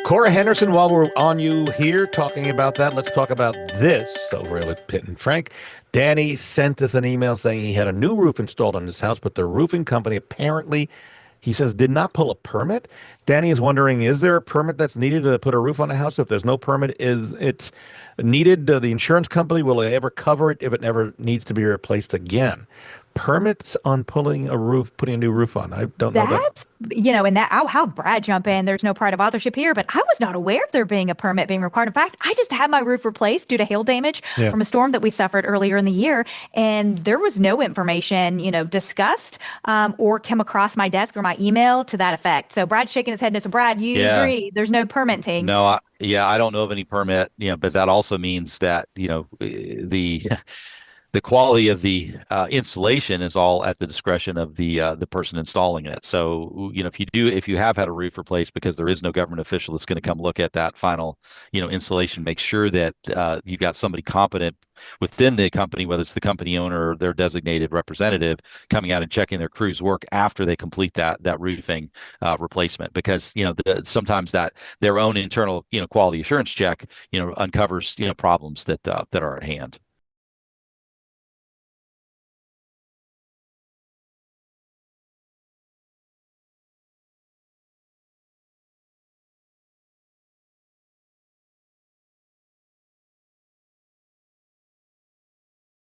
Cora Henderson, while we're on you here talking about that, let's talk about this over with Pitt and Frank. Danny sent us an email saying he had a new roof installed on his house, but the roofing company apparently, he says, did not pull a permit. Danny is wondering, is there a permit that's needed to put a roof on a house? If there's no permit, is it's needed? The insurance company, will they ever cover it if it never needs to be replaced again? Permits on putting a new roof on. I don't know that. And I'll have Brad jump in. There's no pride of authorship here, but I was not aware of there being a permit being required. In fact, I just had my roof replaced due to hail damage Yeah. from a storm that we suffered earlier in the year. And there was no information, discussed or come across my desk or my email to that effect. So Brad's shaking his head no. So Brad, you Yeah. agree there's no permitting. No, I don't know of any permit, but that also means that, the the quality of the installation is all at the discretion of the person installing it. So, if you have had a roof replaced because there is no government official that's going to come look at that final, installation, make sure that you've got somebody competent within the company, whether it's the company owner or their designated representative, coming out and checking their crew's work after they complete that roofing replacement, because sometimes that their own internal quality assurance check uncovers problems that are at hand.